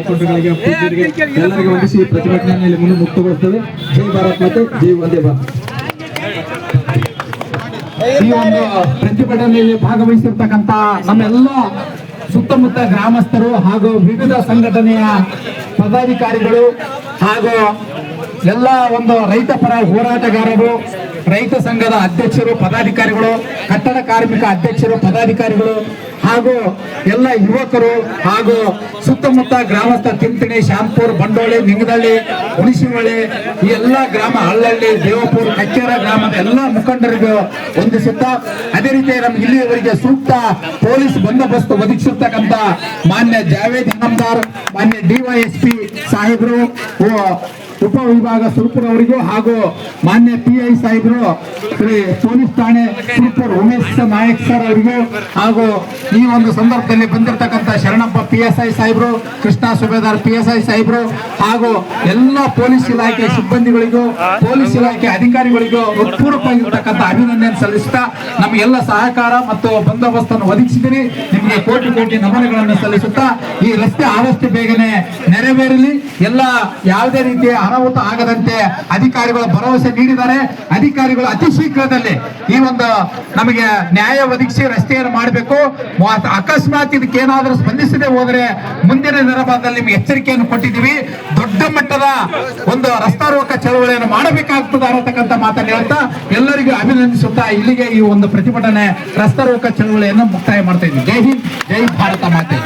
ಪಟುಗಳಿಗೆ ಎಲ್ಲರಿಗೆ ವಂದಿಸಿ ಪ್ರತಿಭಟನೆಯಲ್ಲಿ ಮುಂದೆ ಮುಕ್ತಗೊಳ್ಳುತ್ತದೆ. ಜೈ ಭಾರತ್ ಮತ್ತು ಜೈ ವಂದೇ ಭಾರತ್. ಈ ಒಂದು ಪ್ರತಿಭಟನೆಯಲ್ಲಿ ಭಾಗವಹಿಸಿರ್ತಕ್ಕಂಥ ನಮ್ಮೆಲ್ಲ ಸುತ್ತಮುತ್ತ ಗ್ರಾಮಸ್ಥರು ಹಾಗೂ ವಿವಿಧ ಸಂಘಟನೆಯ ಪದಾಧಿಕಾರಿಗಳು ಹಾಗೂ ಎಲ್ಲ ಒಂದು ರೈತ ಪರ ಹೋರಾಟಗಾರರು, ರೈತ ಸಂಘದ ಅಧ್ಯಕ್ಷರು, ಪದಾಧಿಕಾರಿಗಳು, ಕಟ್ಟಡ ಕಾರ್ಮಿಕ ಅಧ್ಯಕ್ಷರು, ಪದಾಧಿಕಾರಿಗಳು ಹಾಗೂ ಎಲ್ಲ ಯುವಕರು ಹಾಗೂ ಸುತ್ತಮುತ್ತ ಗ್ರಾಮಸ್ಥ ತಿಂತಿಣಿ, ಶ್ಯಾಂಪುರ್, ಬಂಡೋಳಿ, ನಿಂಗದಳ್ಳಿ, ಹುಣಸಿಹೊಳೆ ಈ ಎಲ್ಲ ಗ್ರಾಮ, ಹಳ್ಳಹಳ್ಳಿ, ದೇವಪುರ, ಕಚ್ಚೇರ ಗ್ರಾಮದ ಎಲ್ಲ ಮುಖಂಡರಿಗೂ ವಂದಿಸುತ್ತಾ, ಅದೇ ರೀತಿ ನಮ್ಗೆ ಇಲ್ಲಿಯವರೆಗೆ ಸೂಕ್ತ ಪೊಲೀಸ್ ಬಂದೋಬಸ್ತ್ ಒದಗಿಸಿರ್ತಕ್ಕಂಥ ಮಾನ್ಯ ಜಾವೇದ್ ಇನಾಮದಾರ್, ಮಾನ್ಯ ಡಿವೈಎಸ್ಪಿ ಸಾಹೇಬರು, ಉಪವಿಭಾಗ ಸುರಪುರ ಅವರಿಗೂ ಹಾಗೂ ಮಾನ್ಯ PI ಸಾಹೇಬರು, ಶ್ರೀ ಪೊಲೀಸ್ ಠಾಣೆ ಸುರಪುರ ಉಮೇಶ್ ನಾಯಕ್ ಸರ್ ಅವರಿಗೂ ಹಾಗೂ ಈ ಒಂದು ಸಂದರ್ಭದಲ್ಲಿ ಬಂದಿರತಕ್ಕಂಥ ಶರಣಪ್ಪ PSI ಸಾಹೇಬರು, ಕೃಷ್ಣ ಸುಬೇದಾರ್ PSI ಸಾಹೇಬರು ಹಾಗೂ ಎಲ್ಲ ಪೊಲೀಸ್ ಇಲಾಖೆ ಸಿಬ್ಬಂದಿಗಳಿಗೂ, ಪೊಲೀಸ್ ಇಲಾಖೆ ಅಧಿಕಾರಿಗಳಿಗೂ ಹೃತ್ಪೂರ್ವಕವಾಗಿರ್ತಕ್ಕಂಥ ಅಭಿನಂದನೆ ಸಲ್ಲಿಸುತ್ತಾ, ನಮಗೆಲ್ಲ ಸಹಕಾರ ಮತ್ತು ಬಂದೋಬಸ್ತನ್ನು ಒದಗಿಸಿದಿರಿ, ನಿಮಗೆ ಕೋಟಿ ಕೋಟಿ ನಮನಗಳನ್ನು ಸಲ್ಲಿಸುತ್ತಾ, ಈ ರಸ್ತೆ ಆದಷ್ಟು ಬೇಗನೆ ನೆರವೇರಲಿ, ಎಲ್ಲ ಯಾವುದೇ ರೀತಿಯ ಅನಾಹುತ ಆಗದಂತೆ ಅಧಿಕಾರಿಗಳು ಭರವಸೆ ನೀಡಿದ್ದಾರೆ. ಅಧಿಕಾರಿಗಳು ಅತಿ ಶೀಘ್ರದಲ್ಲಿ ಈ ಒಂದು ನಮಗೆ ನ್ಯಾಯ ಒದಗಿಸಿ ರಸ್ತೆಯನ್ನು ಮಾಡಬೇಕು. ಅಕಸ್ಮಾತ್ ಇದಕ್ಕೆ ಏನಾದರೂ ಸ್ಪಂದಿಸದೆ ಹೋದರೆ ಮುಂದಿನ ದಿನಮಾನದಲ್ಲಿ ನಿಮಗೆ ಎಚ್ಚರಿಕೆಯನ್ನು ಕೊಟ್ಟಿದ್ದೀವಿ. ದೊಡ್ಡ ಮಟ್ಟದ ಒಂದು ರಸ್ತಾ ರೋಕ ಚಳವಳಿಯನ್ನು ಮಾಡಬೇಕಾಗ್ತದೆ ಅನ್ನತಕ್ಕಂಥ ಮಾತನ್ನು ಹೇಳ್ತಾ ಎಲ್ಲರಿಗೂ ಅಭಿನಂದಿಸುತ್ತಾ ಇಲ್ಲಿಗೆ ಈ ಒಂದು ಪ್ರತಿಭಟನೆ ರಸ್ತಾ ರೋಕ ಚಳವಳಿಯನ್ನು ಮುಕ್ತಾಯ ಮಾಡ್ತಾ ಇದ್ದೀವಿ. ಜೈ ಹಿಂದ್, ಜೈ ಭಾರತ ಮಾತೆ.